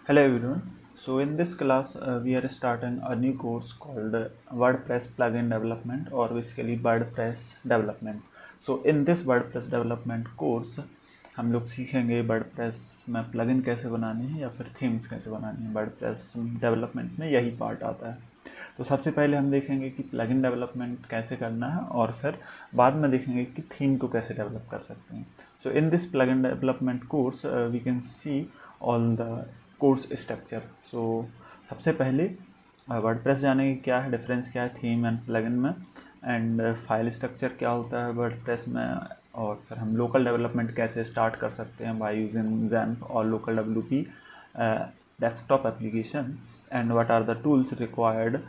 Hello everyone. So in this class we are starting a new course called WordPress plugin development or basically WordPress development. So in this WordPress development course हम लोग सीखेंगे WordPress में plugin कैसे बनाने हैं या फिर themes कैसे बनानी है। WordPress डेवलपमेंट में यही पार्ट आता है। तो सबसे पहले हम देखेंगे कि प्लगइन डेवलपमेंट कैसे करना है और फिर बाद में देखेंगे कि थीम को कैसे डेवलप कर सकते हैं। So in this plugin development course we can see all the course structure. So सबसे पहले वर्डप्रेस जाने की क्या है, डिफरेंस क्या है थीम एंड प्लगइन में, एंड फाइल स्ट्रक्चर क्या होता है वर्डप्रेस में, और फिर हम लोकल डेवलपमेंट कैसे स्टार्ट कर सकते हैं बाय यूजिंग XAMPP और local WP desktop application, and what are the tools required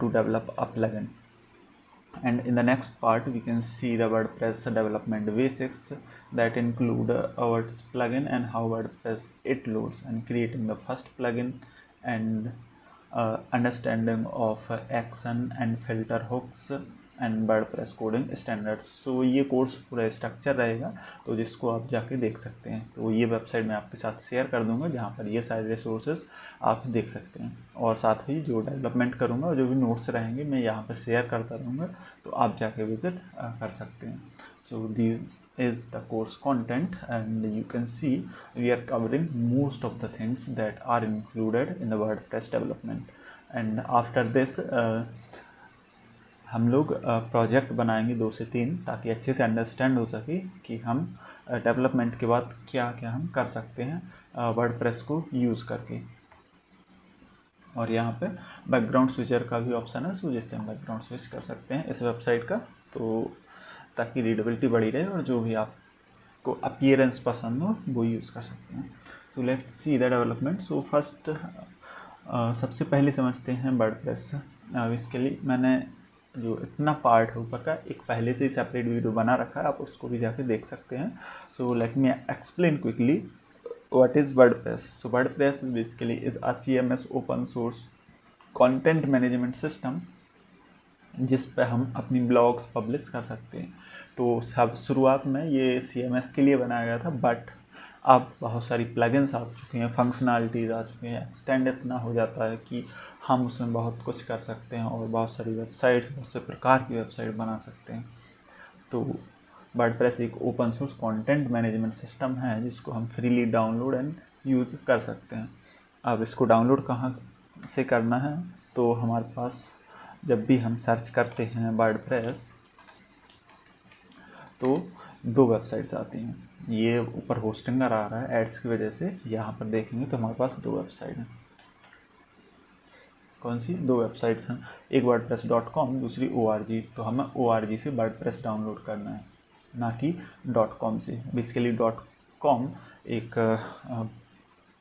to develop a plugin. And in the next part we can see the WordPress development basics that include our plugin and how WordPress it loads and creating the first plugin and understanding of action and filter hooks and WordPress coding standards. So ये course पूरा structure रहेगा तो जिसको आप जाके देख सकते हैं। तो ये वेबसाइट मैं आपके साथ शेयर कर दूंगा जहाँ पर ये सारे रिसोर्सेज आप देख सकते हैं, और साथ ही जो डेवलपमेंट करूँगा और जो भी नोट्स रहेंगे मैं यहाँ पर शेयर करता रहूँगा, तो आप जाके विजिट कर सकते हैं। So this is the course content, and you can see we are covering most of the things that are included in the WordPress development. And after this हम लोग प्रोजेक्ट बनाएंगे 2 से 3 ताकि अच्छे से अंडरस्टैंड हो सके कि हम डेवलपमेंट के बाद क्या क्या हम कर सकते हैं वर्डप्रेस को यूज़ करके। और यहाँ पे बैकग्राउंड स्विचर का भी ऑप्शन है, सो जिससे हम बैकग्राउंड स्विच कर सकते हैं इस वेबसाइट का, तो ताकि रीडेबिलिटी बढ़ी रहे और जो भी आपको अपीयरेंस पसंद हो वो यूज़ कर सकते हैं। So let's see the development. So first सबसे पहले समझते हैं वर्डप्रेस। इसके लिए मैंने जो इतना पार्ट है ऊपर का एक पहले से ही सेपरेट वीडियो बना रखा है, आप उसको भी जाके देख सकते हैं। So let me explain quickly what is WordPress. So WordPress basically is a CMS open source content management system जिस पे हम अपनी ब्लॉग्स पब्लिश कर सकते हैं। तो सब शुरुआत में ये CMS के लिए बनाया गया था, बट अब बहुत सारी प्लगइन्स आ चुकी हैं, फंक्शनलिटीज़ आ चुकी हैं, एक्सटेंड इतना हो जाता है कि हम उसमें बहुत कुछ कर सकते हैं और बहुत सारी वेबसाइट्स, बहुत से प्रकार की वेबसाइट बना सकते हैं। तो वर्डप्रेस एक open source content management system है जिसको हम फ्रीली डाउनलोड एंड यूज़ कर सकते हैं। अब इसको डाउनलोड कहाँ से करना है, तो हमारे पास जब भी हम सर्च करते हैं वर्डप्रेस तो 2 वेबसाइट्स आती हैं। ये ऊपर होस्टिंग का आ रहा है एड्स की वजह से, यहाँ पर देखेंगे तो हमारे पास 2 वेबसाइट हैं। कौन सी 2 वेबसाइट्स हैं, एक wordpress.com, दूसरी ORG। तो हमें ORG से वर्डप्रेस डाउनलोड करना है, ना कि .com से। बेसिकली .com एक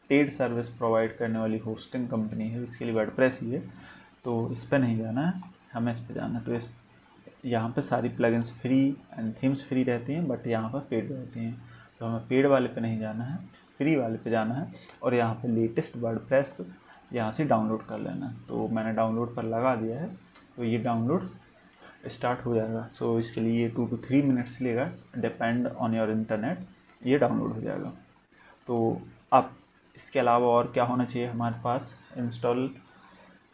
पेड सर्विस प्रोवाइड करने वाली होस्टिंग कंपनी है, इसके लिए वर्डप्रेस ही है, तो इस पर नहीं जाना है, हमें इस पर जाना है। तो इस यहाँ पे सारी plugins free and themes free रहती हैं, बट यहाँ पर पेड रहती हैं, तो हमें पेड वाले पे नहीं जाना है, फ्री वाले पे जाना है, और यहाँ पे लेटेस्ट वर्डप्रेस यहाँ से डाउनलोड कर लेना है। तो मैंने डाउनलोड पर लगा दिया है, तो ये डाउनलोड स्टार्ट हो जाएगा। सो इसके लिए ये 2 to 3 मिनट्स लेगा, डिपेंड ऑन योर इंटरनेट, ये डाउनलोड हो जाएगा। तो अब इसके अलावा और क्या होना चाहिए हमारे पास इंस्टॉल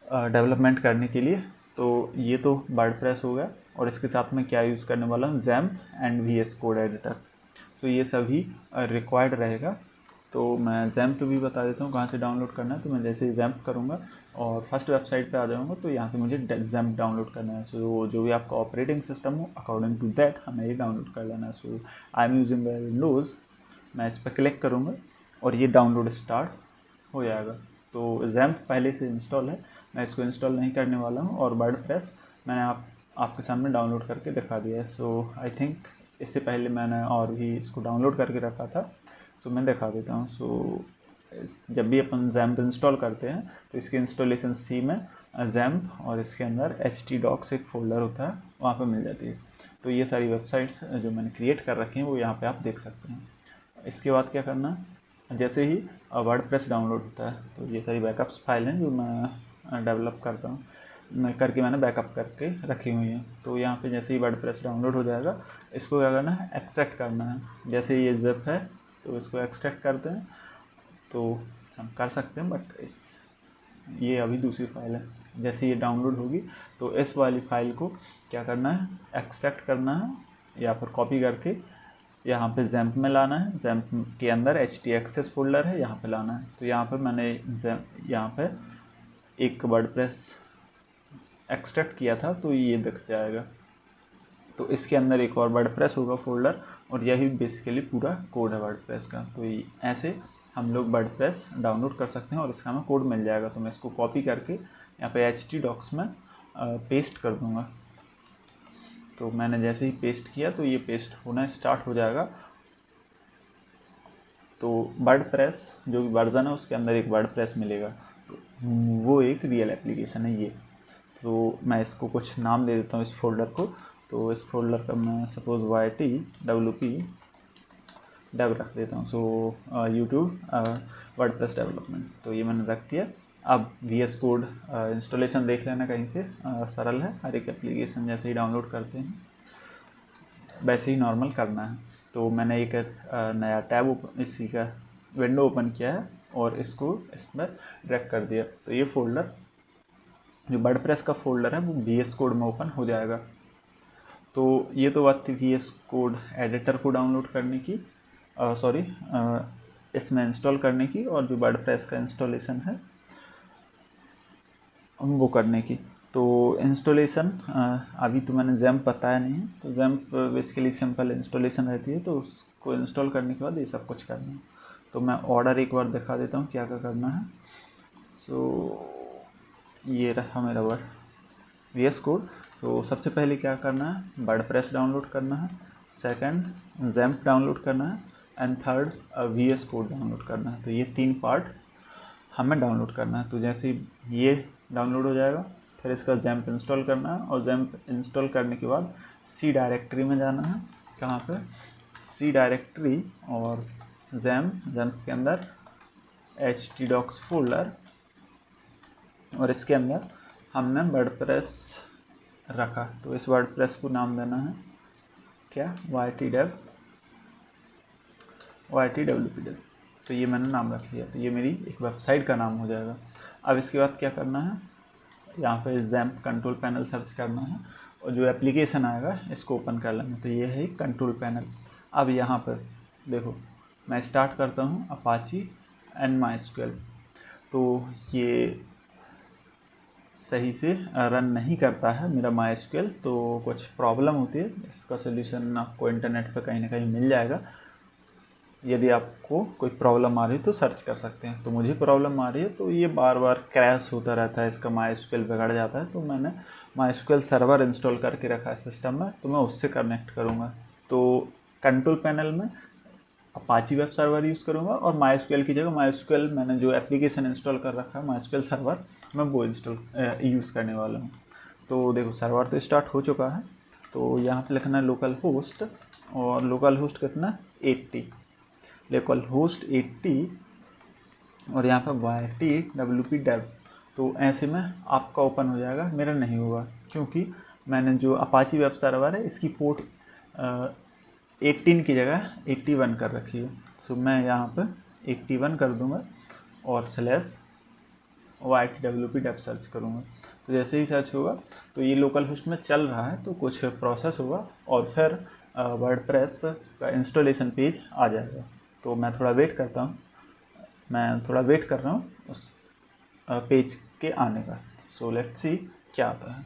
डेवलपमेंट करने के लिए, तो ये तो वर्डप्रेस हो गया, और इसके साथ में क्या यूज़ करने वाला हूँ, XAMPP and VS code editor. तो ये सभी रिक्वायर्ड रहेगा। तो मैं XAMPP भी बता देता हूँ कहाँ से डाउनलोड करना है। तो मैं जैसे XAMPP करूँगा और फर्स्ट वेबसाइट पे आ जाऊँगा, तो यहाँ से मुझे XAMPP डाउनलोड करना है। सो जो भी आपका ऑपरेटिंग सिस्टम हो अकॉर्डिंग टू दैट हमें ये डाउनलोड कर लेना है। सो आई एम यूजिंग विंडोज़, मैं इस पर क्लिक करूँगा और ये डाउनलोड स्टार्ट हो जाएगा। तो XAMPP पहले से इंस्टॉल है, मैं इसको इंस्टॉल नहीं करने वाला हूँ, और वर्डप्रेस मैंने आपके सामने डाउनलोड करके दिखा दिया है। सो आई थिंक इससे पहले मैंने और भी इसको डाउनलोड करके रखा था, तो मैं दिखा देता हूँ। सो जब भी अपन XAMPP इंस्टॉल करते हैं तो इसके इंस्टॉलेशन सी में XAMPP और इसके अंदर htdocs एक फ़ोल्डर होता है, वहाँ पे मिल जाती है। तो ये सारी वेबसाइट्स जो मैंने क्रिएट कर रखी हैं वो यहाँ पे आप देख सकते हैं। इसके बाद क्या करना है, जैसे ही वर्डप्रेस डाउनलोड होता है तो ये सारी बैकअप्स फाइल हैं जो मैं डेवलप करता हूँ, मैंने बैकअप करके रखी हुई हैं। तो यहाँ पे जैसे ही वर्डप्रेस डाउनलोड हो जाएगा, इसको क्या करना है, एक्सट्रैक्ट करना है। जैसे ये ज़िप है तो इसको एक्सट्रैक्ट करते हैं, तो हम कर सकते हैं, बट ये अभी दूसरी फाइल है। जैसे ये डाउनलोड होगी तो इस वाली फाइल को क्या करना है, एक्सट्रैक्ट करना है या फिर कॉपी करके यहाँ पे जैम्प में लाना है। जैम्प के अंदर htaccess फोल्डर है, यहाँ पे लाना है। तो यहाँ पे मैंने यहाँ पे एक वर्डप्रेस एक्सट्रैक्ट किया था, तो ये दिख जाएगा। तो इसके अंदर एक और वर्डप्रेस होगा फोल्डर, और यही बेसिकली पूरा कोड है वर्डप्रेस का। तो ऐसे हम लोग वर्डप्रेस डाउनलोड कर सकते हैं और इसका हमें कोड मिल जाएगा। तो मैं इसको कॉपी करके यहाँ पे htdocs में पेस्ट कर दूँगा। तो मैंने जैसे ही पेस्ट किया तो ये पेस्ट होना स्टार्ट हो जाएगा। तो वर्डप्रेस जो वर्जन है उसके अंदर एक वर्डप्रेस मिलेगा, तो वो एक रियल एप्लीकेशन है ये। तो मैं इसको कुछ नाम दे देता हूँ इस फोल्डर को। तो इस फोल्डर का मैं सपोज YTWP डेव रख देता हूँ। सो यूट्यूब वर्डप्रेस डेवलपमेंट, तो ये मैंने रख दिया। अब VS कोड इंस्टॉलेशन देख लेना कहीं से, सरल है। हर एक एप्लीकेशन जैसे ही डाउनलोड करते हैं वैसे ही नॉर्मल करना है। तो मैंने एक नया टैब इसी का विंडो ओपन किया है और इसको इसमें ड्रैग कर दिया। तो ये फोल्डर जो वर्डप्रेस का फोल्डर है वो VS कोड में ओपन हो जाएगा। तो ये तो बात थी VS कोड एडिटर को डाउनलोड करने की, इसमें इंस्टॉल करने की, और जो वर्डप्रेस का इंस्टॉलेशन है वो करने की। तो इंस्टॉलेशन अभी तो मैंने जैम्प बताया नहीं है। तो जैम्प बेसिकली सिंपल इंस्टॉलेशन रहती है, तो उसको इंस्टॉल करने के बाद ये सब कुछ करना है। तो मैं ऑर्डर एक बार दिखा देता हूँ क्या क्या करना है। सो ये रहा मेरा VS कोड। तो सबसे पहले क्या करना है, वर्डप्रेस डाउनलोड करना है, सेकंड जैम्प डाउनलोड करना है, and third VS code download करना है। तो ये 3 पार्ट हमें डाउनलोड करना है। तो जैसे ये डाउनलोड हो जाएगा फिर इसका जैम्प इंस्टॉल करना है, और जैम्प इंस्टॉल करने के बाद C डायरेक्टरी में जाना है। कहाँ पे, C डायरेक्टरी और जैम्प के अंदर htdocs फोल्डर, और इसके अंदर हमने वर्डप्रेस रखा। तो इस वर्डप्रेस को नाम देना है क्या, YTWP। तो ये मैंने नाम रख लिया। तो ये मेरी एक वेबसाइट का नाम हो जाएगा। अब इसके बाद क्या करना है, यहाँ पे जैम्प कंट्रोल पैनल सर्च करना है और जो एप्लीकेशन आएगा इसको ओपन कर लेना। तो ये है कंट्रोल पैनल। अब यहाँ पर देखो मैं स्टार्ट करता हूँ अपाची एंड MySQL। तो ये सही से रन नहीं करता है मेरा MySQL, तो कुछ प्रॉब्लम होती है। इसका सोल्यूशन आपको इंटरनेट पर कहीं ना कहीं मिल जाएगा। यदि आपको कोई प्रॉब्लम आ रही है तो सर्च कर सकते हैं। तो मुझे प्रॉब्लम आ रही है, तो ये बार बार क्रैश होता रहता है, इसका MySQL बिगड़ जाता है। तो मैंने MySQL सर्वर इंस्टॉल करके रखा है सिस्टम में, तो मैं उससे कनेक्ट करूँगा। तो कंट्रोल पैनल में अपाची वेब सर्वर यूज़ करूँगा, और MySQL की जगह MySQL मैंने जो एप्लीकेशन इंस्टॉल कर रखा है MySQL सर्वर, मैं वो यूज़ करने वाला हूँ। तो देखो सर्वर तो स्टार्ट हो चुका है। तो यहाँ पे लिखना है लोकल होस्ट, और लोकल होस्ट कितना 80, लोकल होस्ट 80, और यहाँ पर YTWP डेव। तो ऐसे में आपका ओपन हो जाएगा, मेरा नहीं होगा, क्योंकि मैंने जो अपाची वेब सर्वर है इसकी पोर्ट 18 की जगह 81 कर रखी है। सो मैं यहाँ पर 81 कर दूँगा और /YTWP डेव सर्च करूँगा। तो जैसे ही सर्च होगा तो ये लोकल होस्ट में चल रहा है, तो कुछ प्रोसेस होगा और फिर वर्डप्रेस का इंस्टॉलेशन पेज आ जाएगा। तो मैं थोड़ा वेट कर रहा हूँ उस पेज के आने का। सो लेट्स सी क्या आता है।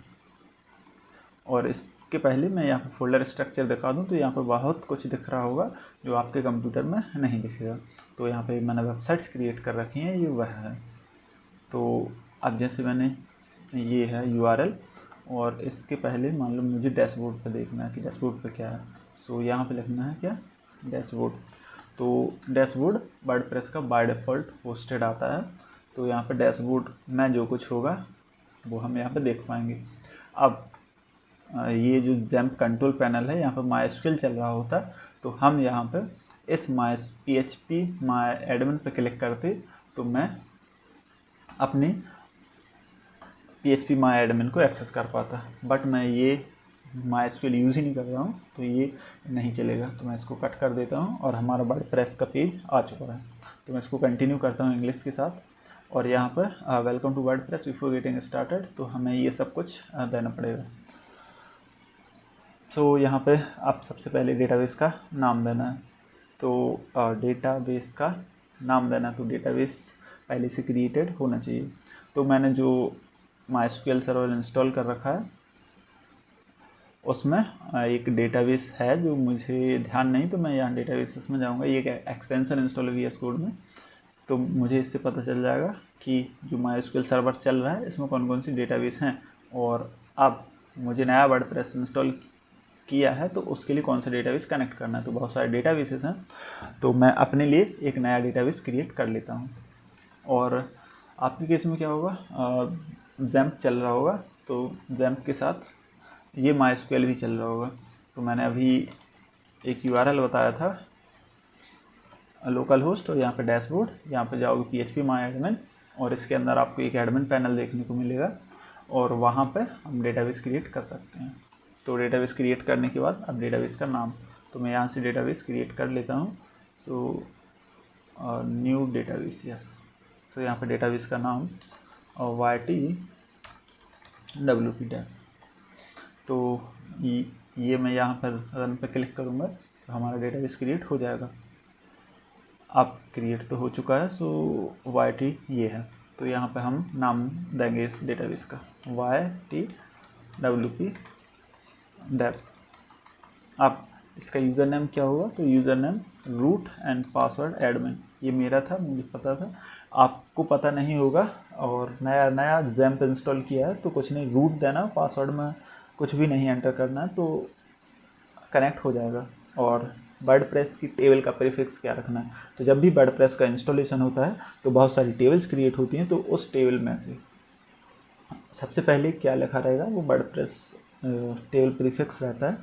और इसके पहले मैं यहाँ पर फोल्डर स्ट्रक्चर दिखा दूँ, तो यहाँ पर बहुत कुछ दिख रहा होगा जो आपके कंप्यूटर में नहीं दिखेगा। तो यहाँ पे मैंने वेबसाइट्स क्रिएट कर रखी हैं, ये वह है। तो अब जैसे मैंने ये है URL, और इसके पहले मान लो मुझे डैशबोर्ड पे देखना है कि डैशबोर्ड पे क्या है। सो यहाँ पे लिखना है क्या, डैशबोर्ड। तो डैशबोर्ड वर्डप्रेस का बाय डिफ़ॉल्ट होस्टेड आता है। तो यहाँ पे डैशबोर्ड में जो कुछ होगा वो हम यहाँ पे देख पाएंगे। अब ये जो जैम्प कंट्रोल पैनल है, यहाँ पे MySQL चल रहा होता है, तो हम यहाँ पे इस PHP MyAdmin पे क्लिक करते तो मैं अपनी PHP MyAdmin को एक्सेस कर पाता। बट मैं ये MySQL यूज़ ही नहीं कर रहा हूँ, तो ये नहीं चलेगा। तो मैं इसको कट कर देता हूँ और हमारा वर्डप्रेस का पेज आ चुका है। तो मैं इसको कंटिन्यू करता हूँ इंग्लिश के साथ। और यहाँ पर welcome to WordPress before getting started, तो हमें ये सब कुछ देना पड़ेगा। तो यहाँ पे आप सबसे पहले डेटाबेस का नाम देना है। तो डेटाबेस का नाम देना, तो डेटाबेस पहले से क्रिएटेड होना चाहिए। तो मैंने जो MySQL सर्वर इंस्टॉल कर रखा है उसमें एक डेटाबेस है जो मुझे ध्यान नहीं, तो मैं यहाँ डेटाबेसेस में जाऊँगा। ये एक्सटेंशन इंस्टॉल है VS कोड में, तो मुझे इससे पता चल जाएगा कि जो MySQL सर्वर चल रहा है इसमें कौन कौन सी डेटाबेस हैं। और अब मुझे नया वर्डप्रेस इंस्टॉल किया है तो उसके लिए कौन सा डेटाबेस कनेक्ट करना है। तो बहुत सारे डेटाबेसेस हैं, तो मैं अपने लिए एक नया डेटाबेस क्रिएट कर लेता हूँ। और आपके केस में क्या होगा, XAMPP चल रहा होगा, तो XAMPP के साथ ये MySQL भी चल रहा होगा। तो मैंने अभी एक URL बताया था लोकल होस्ट, और यहाँ पे डैशबोर्ड, यहाँ पे जाओगे PHP My Admin, और इसके अंदर आपको एक एडमिन पैनल देखने को मिलेगा, और वहाँ पे हम डेटाबेस क्रिएट कर सकते हैं। तो डेटाबेस क्रिएट करने के बाद अब डेटाबेस का नाम, तो मैं यहाँ से डेटाबेस क्रिएट कर लेता हूँ। So new database, yes. तो यहाँ पे डेटाबेस का नाम YTWP डेव। तो ये मैं यहाँ पर रन पे क्लिक करूँगा तो हमारा डेटाबेस क्रिएट हो जाएगा। अब क्रिएट तो हो चुका है, सो YT ये है। तो यहाँ पे हम नाम देंगे इस डेटाबेस का YTWP डेव। अब इसका यूज़र नेम क्या होगा, तो user name root and password admin, ये मेरा था, मुझे पता था, आपको पता नहीं होगा। और नया XAMPP इंस्टॉल किया है तो कुछ नहीं, रूट देना, पासवर्ड में कुछ भी नहीं एंटर करना है, तो कनेक्ट हो जाएगा। और वर्डप्रेस की टेबल का प्रीफिक्स क्या रखना है, तो जब भी वर्डप्रेस का इंस्टॉलेशन होता है तो बहुत सारी टेबल्स क्रिएट होती हैं, तो उस टेबल में से सबसे पहले क्या लिखा रहेगा वो वर्डप्रेस टेबल प्रीफिक्स रहता है।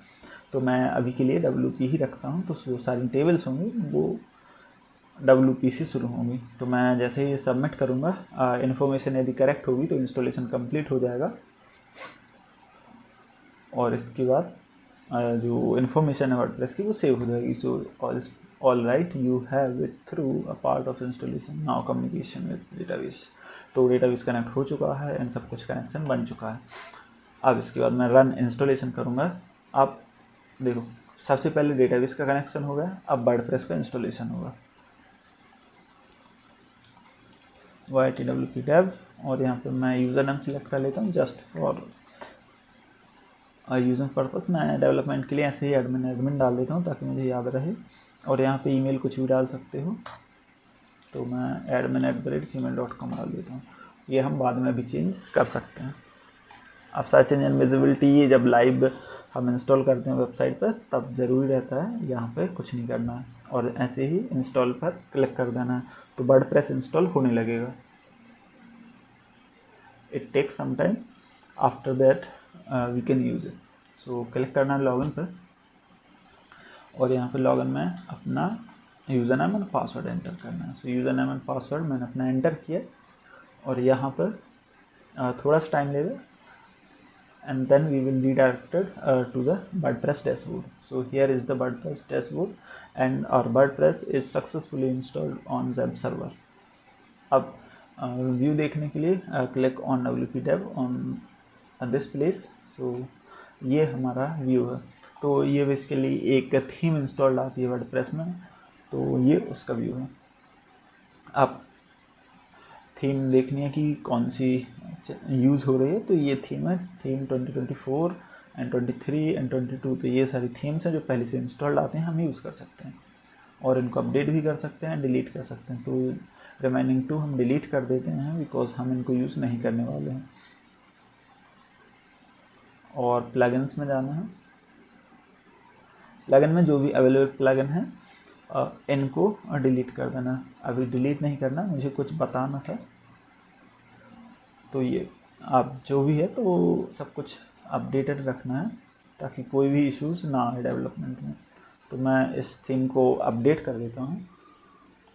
तो मैं अभी के लिए WP ही रखता हूँ, तो जो सारी टेबल्स होंगी वो WP से शुरू होंगी। तो मैं जैसे ही सबमिट करूँगा, इन्फॉर्मेशन यदि करेक्ट होगी तो इंस्टॉलेशन कंप्लीट हो जाएगा। और इसके बाद जो इन्फॉर्मेशन है वर्डप्रेस की वो सेव हो जाएगी। So all right, you have it through a part of installation, now communication with database. तो डेटाबेस कनेक्ट हो चुका है, इन सब कुछ कनेक्शन बन चुका है। अब इसके बाद मैं रन इंस्टॉलेशन करूँगा। अब देखो, सबसे पहले डेटाबेस का कनेक्शन हो गया, अब वर्डप्रेस का इंस्टॉलेशन होगा। YTWP डेव, और यहाँ पे मैं यूज़र नेम सेलेक्ट कर लेता हूँ जस्ट फॉर यूजिंग पर्पस। मैं डेवलपमेंट के लिए ऐसे ही एडमिन डाल देता हूँ ताकि मुझे याद रहे। और यहाँ पे ईमेल कुछ भी डाल सकते हो, तो मैं admin@gmail.com डाल देता हूँ। ये हम बाद में भी चेंज कर सकते हैं। अब सर्च इंजन विजिबिलिटी, ये जब लाइव हम इंस्टॉल करते हैं वेबसाइट पर तब ज़रूरी रहता है, यहाँ पे कुछ नहीं करना है, और ऐसे ही इंस्टॉल पर क्लिक कर देना है, तो वर्डप्रेस इंस्टॉल होने लगेगा। It takes some time, after that we can use it. So click करना है लॉगिन पर, और यहाँ पे लॉगिन में अपना user name and password enter करना है। सो यूज़र नेम एंड पासवर्ड मैंने अपना एंटर किया, और यहाँ पर थोड़ा सा टाइम लेगा, and then we will redirected to the WordPress dashboard. So here is the WordPress dashboard, and our WordPress is successfully installed on XAMPP server. अब व्यू देखने के लिए click on WP dev on this place. So ये हमारा view है। तो ये basically एक थीम इंस्टॉल्ड आती है वर्डप्रेस में, तो ये उसका व्यू है। अब थीम देखनी है कि कौन सी यूज़ हो रही है, तो ये थीम है थीम 2024 एंड 23 एंड 22। तो ये सारी थीम्स हैं जो पहले से इंस्टॉल्ड आते हैं, हम यूज़ कर सकते हैं, और इनको अपडेट भी कर सकते हैं, डिलीट कर सकते हैं। तो रिमेनिंग 2 हम डिलीट कर देते हैं बिकॉज हम इनको यूज़ नहीं करने वाले हैं। और प्लगइन्स में जाना है, प्लगइन में जो भी अवेलेबल प्लगइन है इनको डिलीट कर देना। अभी डिलीट नहीं करना, मुझे कुछ बताना था, तो ये आप जो भी है तो सब कुछ अपडेटेड रखना है ताकि कोई भी इश्यूज़ ना आए डेवलपमेंट में। तो मैं इस थीम को अपडेट कर देता हूँ,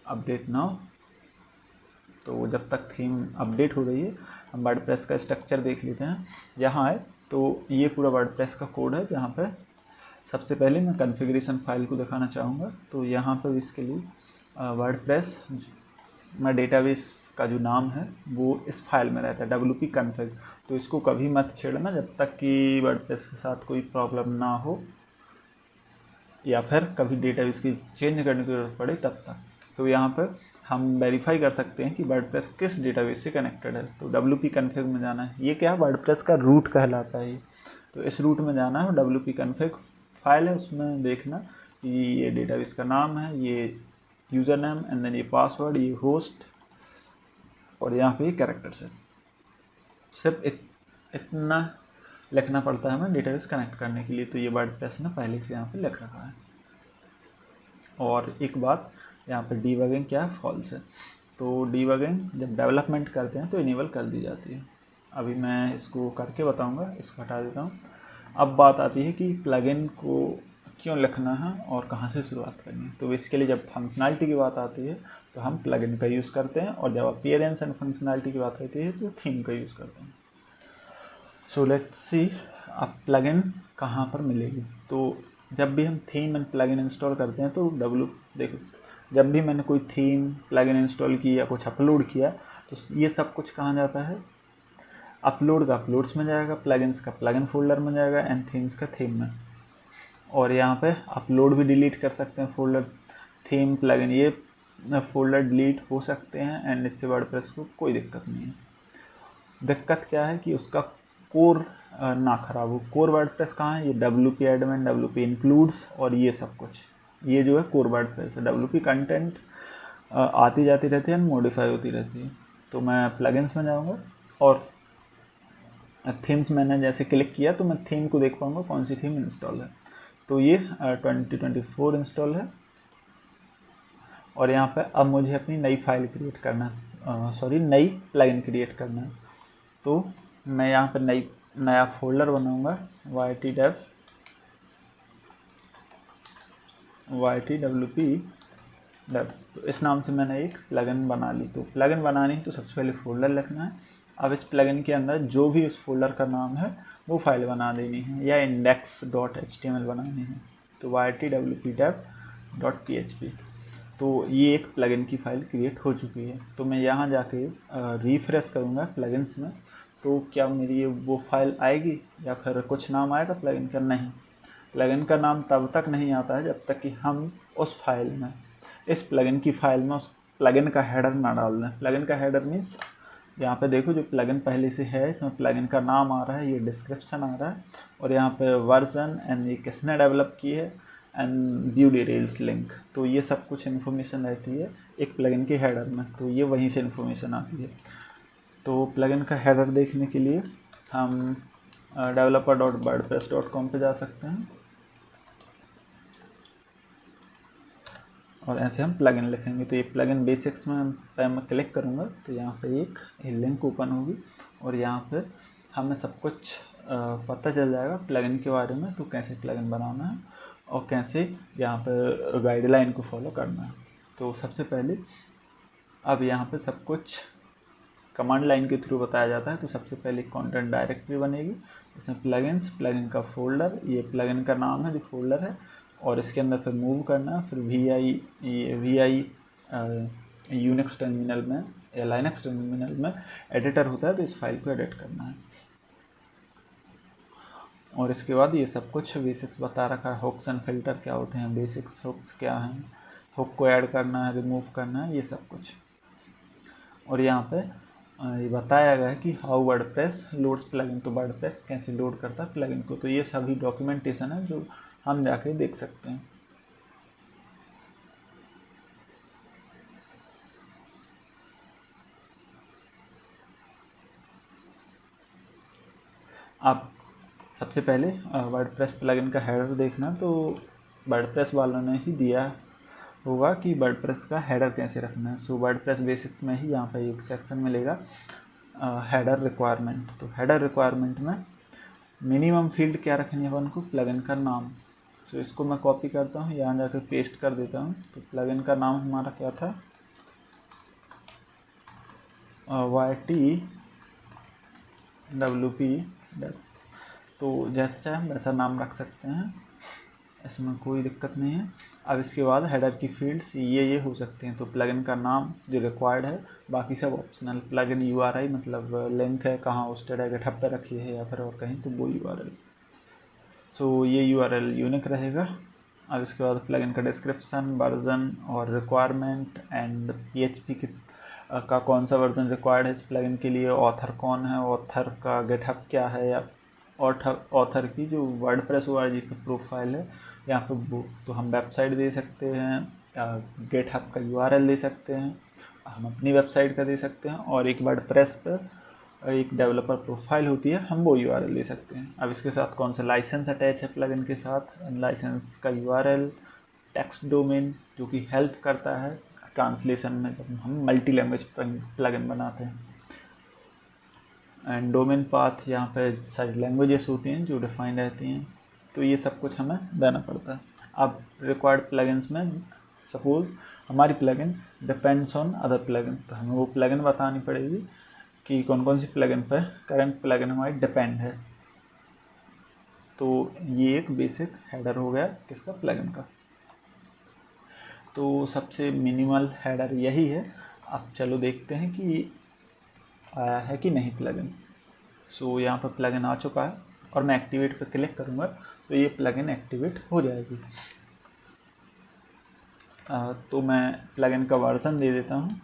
अपडेट नाउ। तो जब तक थीम अपडेट हो रही है हम वर्डप्रेस का स्ट्रक्चर देख लेते हैं। यहाँ आए तो ये पूरा वर्डप्रेस का कोड है, जहाँ पे सबसे पहले मैं कॉन्फ़िगरेशन फाइल को दिखाना चाहूँगा। तो यहाँ पर इसके लिए वर्डप्रेस मैं डेटाबेस का जो नाम है वो इस फाइल में रहता है wp config। तो इसको कभी मत छेड़ना जब तक कि वर्डप्रेस के साथ कोई प्रॉब्लम ना हो या फिर कभी डेटाबेस की चेंज करने की जरूरत पड़े तब तक। तो यहाँ पर हम वेरीफाई कर सकते हैं कि वर्डप्रेस किस डेटाबेस से कनेक्टेड है। तो wp config में जाना है। ये क्या है, वर्डप्रेस का रूट कहलाता है ये। तो इस रूट में जाना है, wp config फाइल है, उसमें देखना कि ये डेटाबेस का नाम है, ये यूज़र नेम एंड देन ये पासवर्ड, ये होस्ट और यहाँ पे कैरेक्टर्स है। सिर्फ इतना लिखना पड़ता है हमें डेटाबेस कनेक्ट करने के लिए। तो ये वर्डप्रेस ने पहले से यहाँ पे लिख रखा है। और एक बात यहाँ पे डीबगिंग क्या है, फॉल्स है। तो डीबगिंग जब डेवलपमेंट करते हैं तो इनेबल कर दी जाती है। अभी मैं इसको करके बताऊँगा, इसको हटा देता हूँ। अब बात आती है कि प्लगइन को क्यों लिखना है और कहाँ से शुरुआत करनी है। तो बेसिकली जब फंक्शनैलिटी की बात आती है तो हम प्लगइन का यूज़ करते हैं, और जब अपीयरेंस एंड फंक्शनैलिटी की बात आती है तो थीम का यूज़ करते हैं। सो लेट्स सी अब प्लगइन कहाँ पर मिलेगी। तो जब भी हम थीम एंड प्लगइन इंस्टॉल करते हैं तो देखो, जब भी मैंने कोई थीम प्लगइन इंस्टॉल की या कुछ अपलोड किया तो ये सब कुछ कहाँ जाता है, अपलोड का अपलोड्स में जाएगा, प्लगइन्स का प्लगइन फोल्डर में जाएगा एंड थीम्स का थीम में। और यहाँ पे अपलोड भी डिलीट कर सकते हैं फोल्डर, थीम प्लगइन ये फोल्डर डिलीट हो सकते हैं एंड इससे वर्डप्रेस को कोई दिक्कत नहीं है। दिक्कत क्या है कि उसका कोर ना खराब हो। कोर वर्डप्रेस कहाँ है, ये wp एडमिन, wp इंक्लूड्स और ये सब कुछ, ये जो है कोर वर्डप्रेस है। wp कंटेंट आती जाती रहती है, मॉडिफाई होती रहती है। तो मैं प्लगइन्स में जाऊँगा और थीम्स मैंने जैसे क्लिक किया तो मैं थीम को देख पाऊँगा कौन सी थीम इंस्टॉल है। तो ये 2024 इंस्टॉल है। और यहाँ पे अब मुझे अपनी नई फाइल क्रिएट करना है, नई प्लगइन क्रिएट करना है। तो मैं यहाँ पे नया फोल्डर बनाऊँगा, ytwp dev। तो इस नाम से मैंने एक प्लगइन बना ली। तो प्लगइन बनानी है तो सबसे पहले फोल्डर लिखना है। अब इस प्लगइन के अंदर जो भी उस फोल्डर का नाम है वो फाइल बना देनी है या index.html बनानी है। तो ytwp dev.php। तो ये एक प्लगइन की फाइल क्रिएट हो चुकी है। तो मैं यहाँ जाके रिफ्रेश करूँगा प्लगइन्स में, तो क्या मेरी ये वो फाइल आएगी या फिर कुछ नाम आएगा प्लगइन का? नहीं, प्लगइन का नाम तब तक नहीं आता है जब तक कि हम उस फाइल में, इस प्लगइन की फाइल में उस प्लगइन का हेडर ना डाल दें। प्लगइन का हेडर मीन्स यहाँ पे देखो जो प्लगइन पहले से है इसमें प्लगइन का नाम आ रहा है, ये डिस्क्रिप्शन आ रहा है और यहाँ पे वर्जन एंड ये किसने डेवलप की है एंड व्यू डिटेल्स लिंक। तो ये सब कुछ इन्फॉर्मेशन रहती है एक प्लगइन के हेडर में, तो ये वहीं से इन्फॉर्मेशन आती है। तो प्लगइन का हेडर देखने के लिए हम developer.wordpress.com पे जा सकते हैं और ऐसे हम प्लगइन लिखेंगे। तो ये प्लगइन बेसिक्स में मैं क्लिक करूँगा तो यहाँ पे एक लिंक ओपन होगी और यहाँ पे हमें सब कुछ पता चल जाएगा प्लगइन के बारे में। तो कैसे प्लगइन बनाना है और कैसे यहाँ पे गाइडलाइन को फॉलो करना है। तो सबसे पहले अब यहाँ पे सब कुछ कमांड लाइन के थ्रू बताया जाता है। तो सबसे पहले कंटेंट डायरेक्टरी बनेगी, इसमें प्लगइन्स, प्लगइन का फोल्डर, ये प्लगइन का नाम है जो फोल्डर है और इसके अंदर फिर मूव करना है। फिर vi यूनिक्स टर्मिनल में या लाइनक्स टर्मिनल में एडिटर होता है तो इस फाइल को एडिट करना है। और इसके बाद ये सब कुछ बेसिक्स बता रखा है, हुक्स एंड फिल्टर क्या होते हैं, बेसिक्स हुक्स क्या हैं, हुक को ऐड करना है, रिमूव करना है, ये सब कुछ। और यहाँ पे ये बताया गया है कि हाउ वर्डप्रेस लोड्स प्लगइन। तो वर्डप्रेस कैसे लोड करता है प्लगइन को, तो ये सभी डॉक्यूमेंटेशन है जो हम जाके देख सकते हैं। आप सबसे पहले वर्डप्रेस प्लगइन का हेडर देखना, तो वर्डप्रेस वालों ने ही दिया होगा कि वर्डप्रेस का हेडर कैसे रखना है। सो वर्डप्रेस बेसिक्स में ही यहाँ पर एक सेक्शन मिलेगा हेडर रिक्वायरमेंट। तो हेडर रिक्वायरमेंट में मिनिमम फील्ड क्या रखनी है अपन को, प्लगइन का नाम। तो इसको मैं कॉपी करता हूँ, यहाँ जाकर पेस्ट कर देता हूँ। तो प्लगइन का नाम हमारा क्या था, ytwp। तो जैसे चाहे हम वैसा नाम रख सकते हैं इसमें कोई दिक्कत नहीं है। अब इसके बाद हेडर की फील्ड्स ये हो सकते हैं। तो प्लगइन का नाम जो रिक्वायर्ड है, बाकी सब ऑप्शनल। प्लगइन URI मतलब लिंक है, कहाँ होस्टेड है, गिटहब पे रखी है या फिर और कहीं, तो वो URL। सो ये URL यूनिक रहेगा। अब इसके बाद प्लगइन का डिस्क्रिप्शन, वर्जन और रिक्वायरमेंट एंड PHP का कौन सा वर्जन रिक्वायर्ड है इस प्लगइन के लिए, ऑथर कौन है, ऑथर का गिटहब क्या है, या ऑथर की जो वर्डप्रेस ORG पे प्रोफाइल है यहाँ पे वो, तो हम वेबसाइट दे सकते हैं, गिटहब का URL दे सकते हैं, हम अपनी वेबसाइट का दे सकते हैं, और एक वर्डप्रेस पर एक डेवलपर प्रोफाइल होती है, हम वो URL दे सकते हैं। अब इसके साथ कौन सा लाइसेंस अटैच है प्लगइन के साथ, लाइसेंस का URL, टेक्स्ट डोमेन जो कि हेल्प करता है ट्रांसलेशन में जब हम मल्टी लैंग्वेज प्लगइन बनाते हैं, एंड डोमेन पाथ, यहाँ पे सारी लैंग्वेजेस होती हैं जो डिफाइंड रहती हैं। तो ये सब कुछ हमें देना पड़ता है। अब रिक्वायर्ड प्लगइन्स में सपोज हमारी plugin depends on other plugin, तो हमें वो प्लगइन बतानी पड़ेगी कि कौन कौन सी प्लगइन पर करंट प्लगइन हमारी डिपेंड है। तो ये एक बेसिक हेडर हो गया किसका, प्लगइन का। तो सबसे मिनिमल हेडर यही है। अब चलो देखते हैं कि आया है कि नहीं प्लगइन। सो यहाँ पर प्लगइन आ चुका है और मैं एक्टिवेट पर क्लिक करूँगा तो ये प्लगइन एक्टिवेट हो जाएगी। तो मैं प्लगइन का वर्जन दे देता हूँ,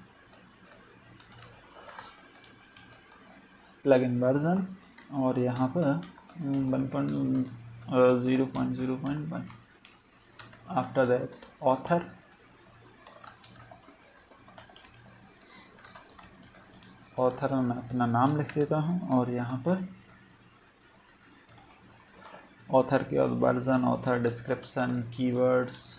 प्लगइन वर्जन, और यहाँ पर 1.0.0.1। आफ्टर दैट ऑथर, में मैं अपना नाम लिख देता हूँ, और यहाँ पर ऑथर के बाद वर्जन, ऑथर, डिस्क्रिप्शन, कीवर्ड्स,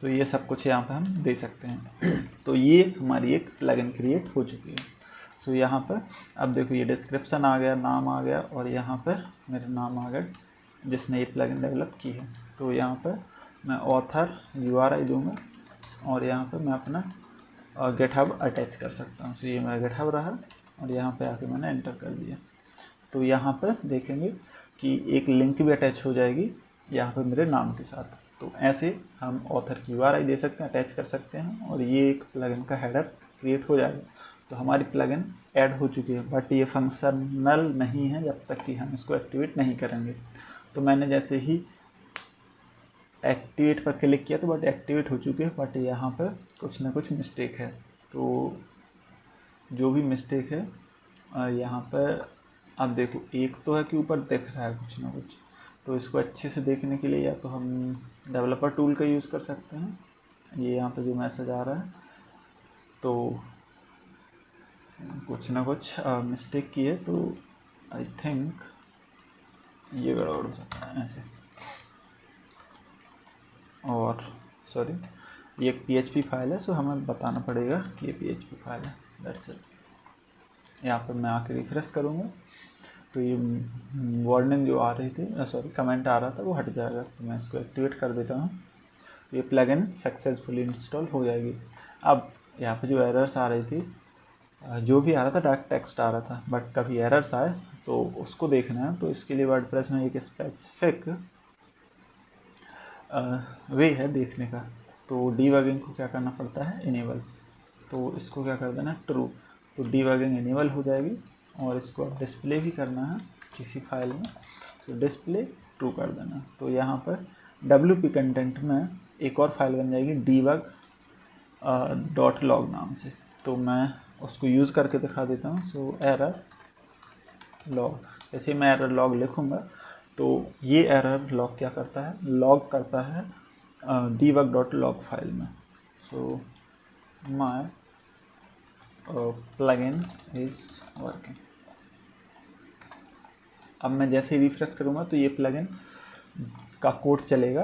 तो ये सब कुछ यहाँ पे हम दे सकते हैं। तो ये हमारी एक प्लगइन क्रिएट हो चुकी है। सो यहाँ पर अब देखो ये डिस्क्रिप्शन आ गया, नाम आ गया, और यहाँ पर मेरा नाम आ गया जिसने ये प्लगइन डेवलप की है। तो यहाँ पर मैं ऑथर URI दूंगा, और यहाँ पर मैं अपना गिटहब अटैच कर सकता हूँ। सो ये मेरा गिटहब रहा, और यहाँ पर आके मैंने एंटर कर दिया। तो यहाँ पर देखेंगे कि एक लिंक भी अटैच हो जाएगी यहाँ पर मेरे नाम के साथ। तो ऐसे हम ऑथर की URI दे सकते हैं, अटैच कर सकते हैं, और ये एक प्लगइन का हेडर क्रिएट हो जाएगा। तो हमारी प्लगइन ऐड हो चुकी है, बट ये फंक्शनल नहीं है जब तक कि हम इसको एक्टिवेट नहीं करेंगे। तो मैंने जैसे ही एक्टिवेट पर क्लिक किया तो बट एक्टिवेट हो चुकी है, बट यहाँ पर कुछ ना कुछ मिस्टेक है। तो जो भी मिस्टेक है यहाँ पर अब देखो, एक तो है कि ऊपर दिख रहा है कुछ ना कुछ, तो इसको अच्छे से देखने के लिए या तो हम डेवलपर टूल का यूज़ कर सकते हैं। ये यहाँ पे जो मैसेज आ रहा है तो कुछ ना कुछ मिस्टेक की है, तो आई थिंक ये गड़बड़ हो सकता है ऐसे। और सॉरी, ये एक PHP फाइल है, सो हमें बताना पड़ेगा कि ये PHP फाइल है, दैट्स इट। यहाँ पर मैं आके रिफ्रेश करूँगा तो ये वार्निंग जो आ रही थी, सॉरी कमेंट आ रहा था, वो हट जाएगा। तो मैं इसको एक्टिवेट कर देता हूँ, तो ये प्लगइन सक्सेसफुली इंस्टॉल हो जाएगी। अब यहाँ पे जो एरर्स आ रही थी, जो भी आ रहा था डार्क टेक्स्ट आ रहा था, बट कभी एरर्स आए तो उसको देखना है। तो इसके लिए वर्डप्रेस में एक स्पेसिफिक वे है देखने का। तो डीबगिंग को क्या करना पड़ता है, इनेबल। तो इसको क्या कर देना, ट्रू। तो डीबगिंग इनेबल हो जाएगी, और इसको अब डिस्प्ले भी करना है किसी फाइल में, तो डिस्प्ले ट्रू कर देना। तो यहाँ पर WP कंटेंट में एक और फाइल बन जाएगी debug.log नाम से। तो मैं उसको यूज़ करके दिखा देता हूँ। सो एरर लॉग, जैसे मैं एरर लॉग लिखूँगा तो ये एरर लॉग क्या करता है, लॉग करता है debug.log फाइल में। So my plugin is working. अब मैं जैसे ही रिफ्रेश करूँगा तो ये प्लगइन का कोड चलेगा।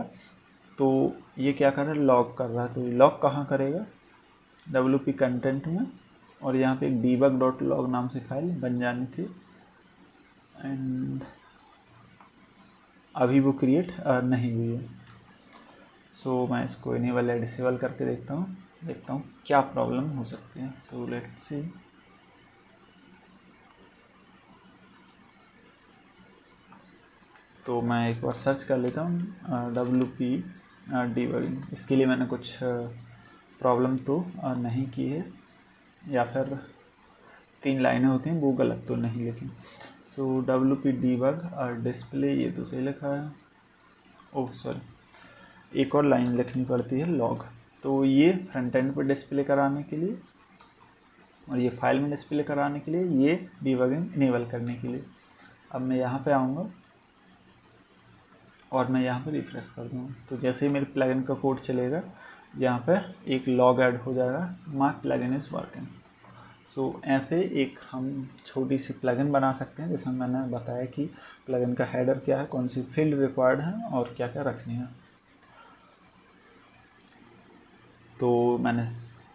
तो ये क्या कर रहा है, लॉग कर रहा है। तो ये लॉग कहाँ करेगा, WP कंटेंट में, और यहाँ पे एक debug.log नाम से फाइल बन जानी थी, एंड अभी वो क्रिएट नहीं हुई है। सो मैं इसको इनेबल या डिसेबल करके देखता हूँ। देखता हूँ क्या प्रॉब्लम हो सकती है। So let's see. तो मैं एक बार सर्च कर लेता हूँ WP डिबगिंग। इसके लिए मैंने कुछ प्रॉब्लम तो नहीं की है, या फिर 3 लाइनें होती हैं वो गलत तो नहीं लिखी। सो WP डिबग और डिस्प्ले, ये तो सही लिखा है। ओह सॉरी, एक और लाइन लिखनी पड़ती है, लॉग। तो ये फ्रंट एंड पर डिस्प्ले कराने के लिए और ये फाइल में डिस्प्ले कराने के लिए, ये डिबगिंग इनेबल करने के लिए। अब मैं यहाँ पे आऊँगा और मैं यहाँ पे रिफ्रेश कर दूँगा, तो जैसे ही मेरे प्लगइन का कोड चलेगा यहाँ पे एक लॉग ऐड हो जाएगा, माय प्लगइन इज़ वर्किंग। सो ऐसे एक हम छोटी सी प्लगइन बना सकते हैं, जिसमें मैंने बताया कि प्लगइन का हेडर क्या है, कौन सी फील्ड रिक्वायर्ड है और क्या क्या रखनी है। तो मैंने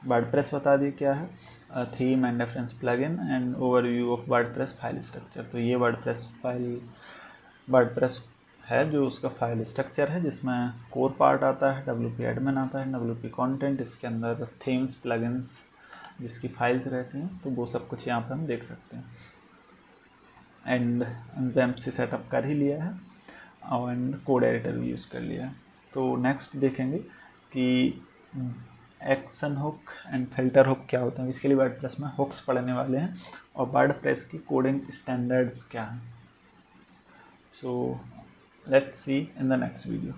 वर्डप्रेस बता दी क्या है, theme and reference plugin and overview of WordPress file structure. तो ये वर्डप्रेस है जो उसका फाइल स्ट्रक्चर है, जिसमें कोर पार्ट आता है, WP एडमिन आता है, WP कंटेंट, इसके अंदर थीम्स प्लगइन्स जिसकी फाइल्स रहती हैं, तो वो सब कुछ यहाँ पे हम देख सकते हैं। एंड XAMPP से सेटअप कर ही लिया है और एंड कोड एडिटर भी यूज़ कर लिया है। तो नेक्स्ट देखेंगे कि action hook and filter hook क्या होते हैं। इसके लिए वर्डप्रेस में हुक्स पढ़ने वाले हैं और वर्डप्रेस की कोडिंग स्टैंडर्ड्स क्या हैं। So let's see in the next video.